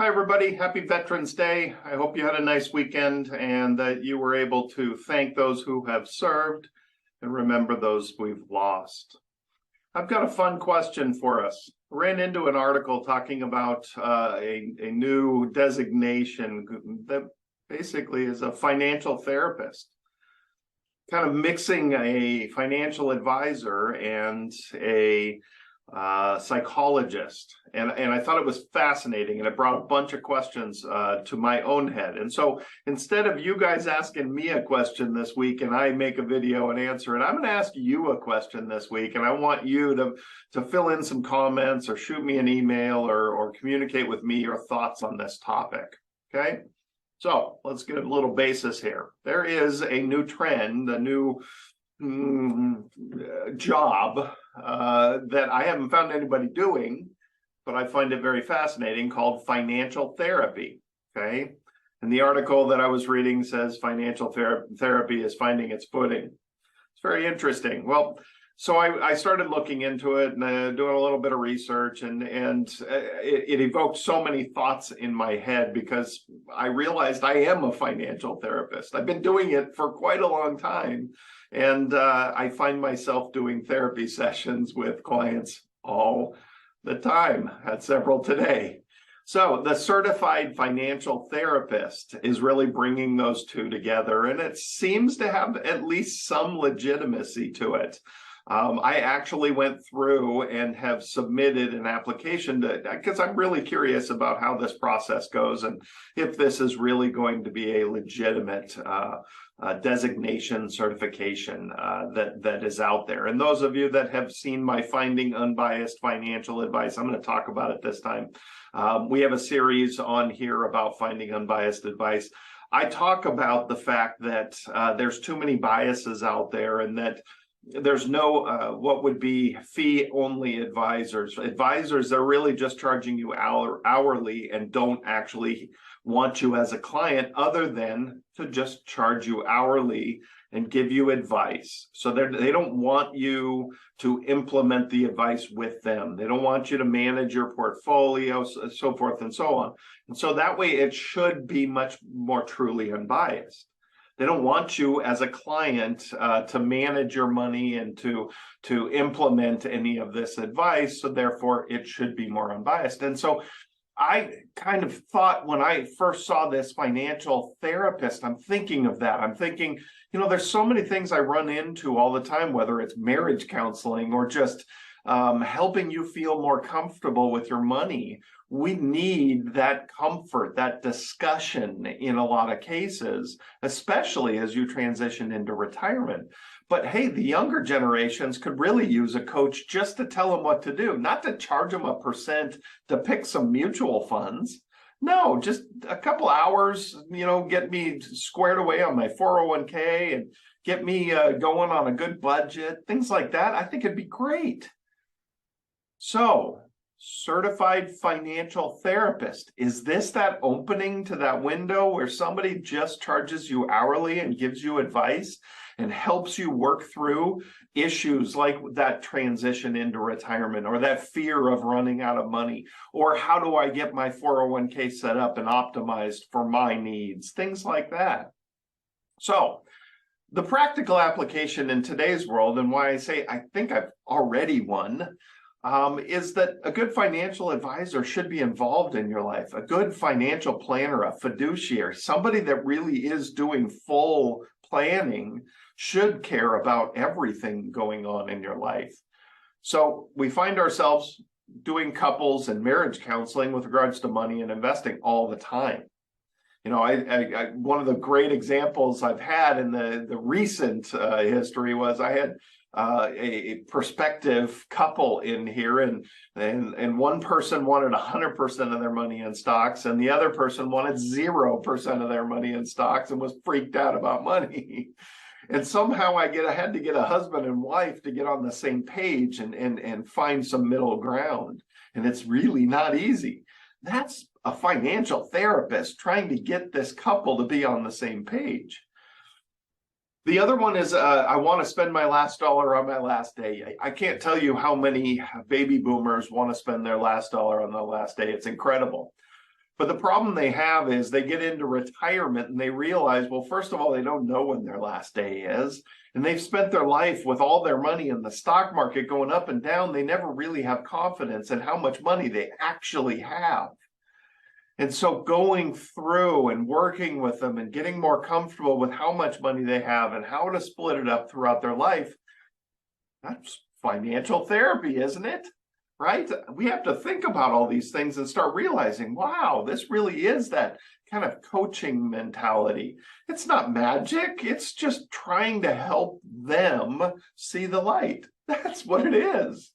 Hi, everybody. Happy Veterans Day. I hope you had a nice weekend and that you were able to thank those who have served and remember those we've lost. I've got a fun question for us. I ran into an article talking about a new designation that basically is a financial therapist, kind of mixing a financial advisor and a psychologist, and I thought it was fascinating, and it brought a bunch of questions to my own head. And so instead of you guys asking me a question this week and I make a video and answer it, I'm going to ask you a question this week, and I want you to fill in some comments or shoot me an email or communicate with me your thoughts on this topic. Okay, so let's get a little basis here. There is a new trend, a new job that I haven't found anybody doing, but I find it very fascinating, called financial therapy. Okay, and the article that I was reading says financial therapy is finding its footing. It's very interesting. Well, so I started looking into it and doing a little bit of research, and it evoked so many thoughts in my head because I realized I am a financial therapist. I've been doing it for quite a long time, and I find myself doing therapy sessions with clients all the time. Had several today. So the certified financial therapist is really bringing those two together, and it seems to have at least some legitimacy to it. I actually went through and have submitted an application because I'm really curious about how this process goes and if this is really going to be a legitimate designation certification that is out there. And those of you that have seen my Finding Unbiased Financial Advice, I'm going to talk about it this time. We have a series on here about finding unbiased advice. I talk about the fact that there's too many biases out there, and that there's no what would be fee-only advisors. Advisors, they're really just charging you hourly and don't actually want you as a client other than to just charge you hourly and give you advice. So they don't want you to implement the advice with them. They don't want you to manage your portfolio, so forth and so on. And so that way it should be much more truly unbiased. They don't want you as a client to manage your money and to implement any of this advice. So therefore, it should be more unbiased. And so I kind of thought when I first saw this financial therapist, I'm thinking of that. I'm thinking, there's so many things I run into all the time, whether it's marriage counseling or just helping you feel more comfortable with your money. We need that comfort, that discussion in a lot of cases, especially as you transition into retirement. But hey, the younger generations could really use a coach just to tell them what to do, not to charge them a percent to pick some mutual funds. No, just a couple hours, get me squared away on my 401k and get me going on a good budget, things like that. I think it'd be great. So, certified financial therapist, is this that opening to that window where somebody just charges you hourly and gives you advice and helps you work through issues like that transition into retirement, or that fear of running out of money, or how do I get my 401k set up and optimized for my needs, things like that? So the practical application in today's world, and why I say I think I've already won, is that a good financial advisor should be involved in your life. A good financial planner, a fiduciary, somebody that really is doing full planning, should care about everything going on in your life. So we find ourselves doing couples and marriage counseling with regards to money and investing all the time. One of the great examples I've had in the recent history was I had a prospective couple in here, and one person wanted 100% of their money in stocks, and the other person wanted 0% of their money in stocks and was freaked out about money. And somehow I had to get a husband and wife to get on the same page and find some middle ground. And it's really not easy. That's a financial therapist trying to get this couple to be on the same page. The other one is I want to spend my last dollar on my last day. I can't tell you how many baby boomers want to spend their last dollar on the last day. It's incredible. But the problem they have is they get into retirement and they realize, well, first of all, they don't know when their last day is. And they've spent their life with all their money in the stock market going up and down. They never really have confidence in how much money they actually have. And so going through and working with them and getting more comfortable with how much money they have and how to split it up throughout their life, that's financial therapy, isn't it? Right? We have to think about all these things and start realizing, wow, this really is that kind of coaching mentality. It's not magic. It's just trying to help them see the light. That's what it is.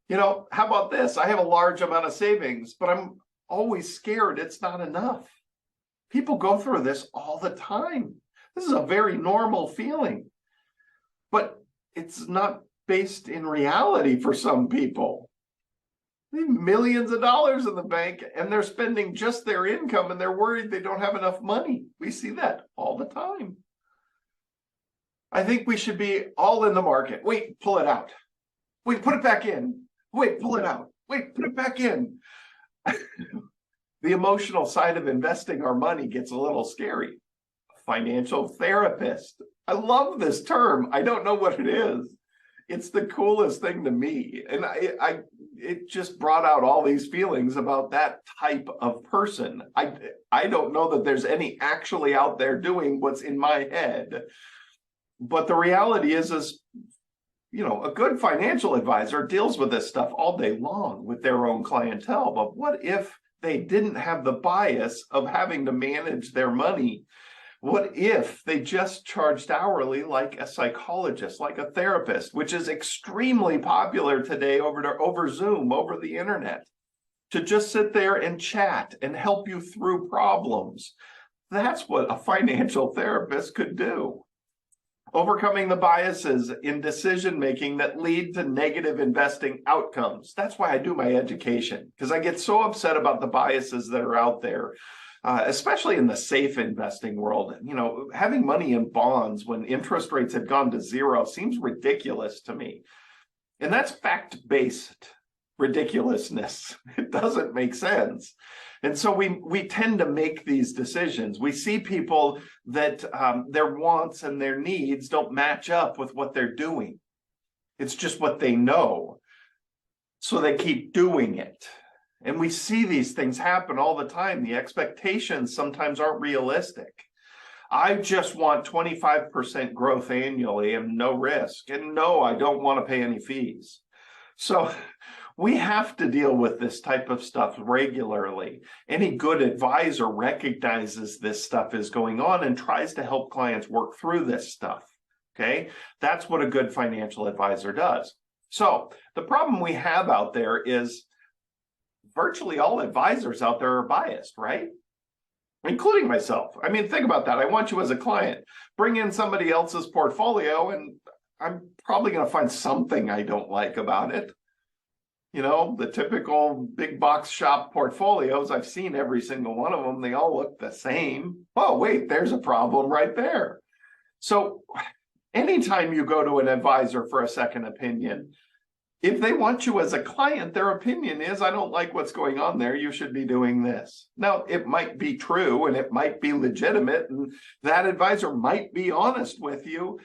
You know, how about this? I have a large amount of savings, but I'm always scared it's not enough. People go through this all the time. This is a very normal feeling, but it's not based in reality for some people. They have millions of dollars in the bank and they're spending just their income and they're worried they don't have enough money. We see that all the time. I think we should be all in the market. Wait, pull it out. Wait, put it back in. Wait, pull it out. Wait, put it back in. The emotional side of investing our money gets a little scary. Financial therapist. I love this term. I don't know what it is. It's the coolest thing to me. And it just brought out all these feelings about that type of person. I don't know that there's any actually out there doing what's in my head. But the reality is, you know, a good financial advisor deals with this stuff all day long with their own clientele. But what if they didn't have the bias of having to manage their money? What if they just charged hourly like a psychologist, like a therapist, which is extremely popular today over Zoom, over the internet, to just sit there and chat and help you through problems? That's what a financial therapist could do. Overcoming the biases in decision-making that lead to negative investing outcomes. That's why I do my education, because I get so upset about the biases that are out there. Especially in the safe investing world. You know, having money in bonds when interest rates have gone to zero seems ridiculous to me. And that's fact-based ridiculousness. It doesn't make sense. And so we tend to make these decisions. We see people that their wants and their needs don't match up with what they're doing. It's just what they know. So they keep doing it. And we see these things happen all the time. The expectations sometimes aren't realistic. I just want 25% growth annually and no risk. And no, I don't want to pay any fees. So we have to deal with this type of stuff regularly. Any good advisor recognizes this stuff is going on and tries to help clients work through this stuff. Okay, that's what a good financial advisor does. So the problem we have out there is virtually all advisors out there are biased, right? Including myself. I mean, think about that. I want you as a client. Bring in somebody else's portfolio and I'm probably going to find something I don't like about it. You know, the typical big box shop portfolios, I've seen every single one of them. They all look the same. Oh, wait, there's a problem right there. So anytime you go to an advisor for a second opinion, if they want you as a client, their opinion is, I don't like what's going on there. You should be doing this. Now, it might be true and it might be legitimate and that advisor might be honest with you,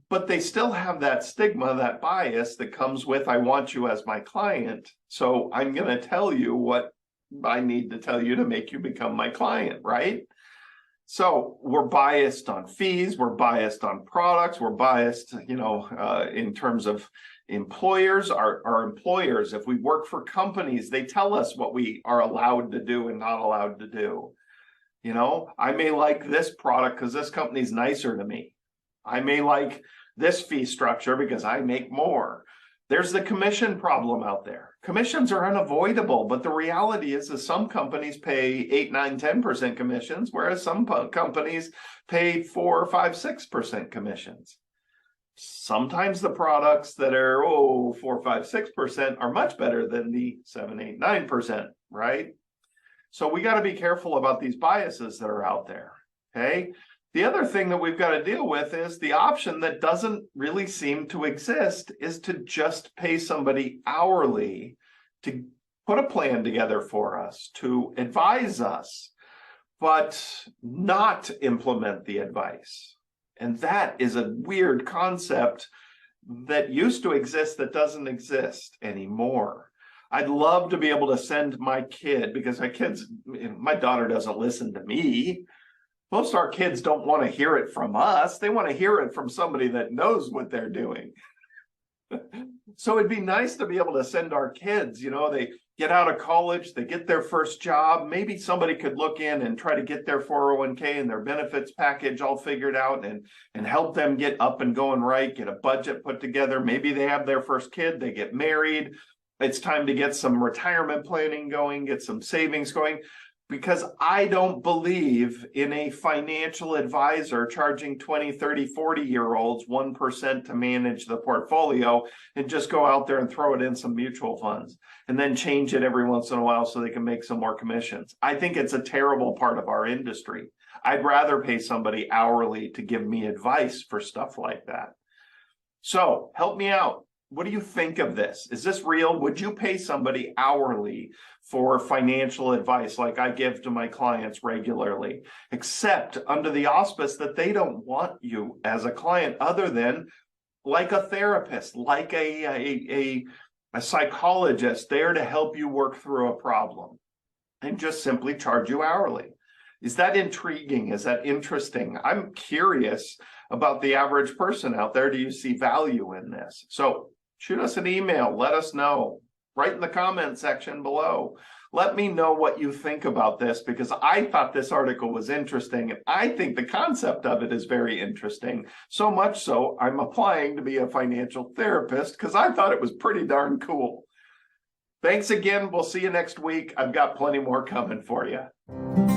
but they still have that stigma, that bias that comes with, I want you as my client. So I'm going to tell you what I need to tell you to make you become my client, right? So we're biased on fees, we're biased on products, we're biased, you know, in terms of employers, our employers. If we work for companies, they tell us what we are allowed to do and not allowed to do. You know, I may like this product because this company's nicer to me. I may like this fee structure because I make more. There's the commission problem out there. Commissions are unavoidable, but the reality is that some companies pay 8, 9, 10% commissions, whereas some companies pay 4, 5, 6% commissions. Sometimes the products that are 4, 5, 6% are much better than the 7, 8, 9%, right? So we got to be careful about these biases that are out there. Okay. The other thing that we've got to deal with is the option that doesn't really seem to exist is to just pay somebody hourly to put a plan together for us, to advise us, but not implement the advice. And that is a weird concept that used to exist that doesn't exist anymore. I'd love to be able to send my kid, because my daughter doesn't listen to me. Most of our kids don't want to hear it from us. They want to hear it from somebody that knows what they're doing. So it'd be nice to be able to send our kids, they get out of college, they get their first job. Maybe somebody could look in and try to get their 401k and their benefits package all figured out and help them get up and going right, get a budget put together. Maybe they have their first kid, they get married. It's time to get some retirement planning going, get some savings going. Because I don't believe in a financial advisor charging 20, 30, 40-year-olds 1% to manage the portfolio and just go out there and throw it in some mutual funds and then change it every once in a while so they can make some more commissions. I think it's a terrible part of our industry. I'd rather pay somebody hourly to give me advice for stuff like that. So help me out. What do you think of this? Is this real? Would you pay somebody hourly for financial advice like I give to my clients regularly, except under the auspice that they don't want you as a client other than like a therapist, like a psychologist there to help you work through a problem and just simply charge you hourly? Is that intriguing? Is that interesting? I'm curious about the average person out there. Do you see value in this? So shoot us an email. Let us know. Right in the comment section below. Let me know what you think about this, because I thought this article was interesting. And I think the concept of it is very interesting. So much so, I'm applying to be a financial therapist because I thought it was pretty darn cool. Thanks again. We'll see you next week. I've got plenty more coming for you.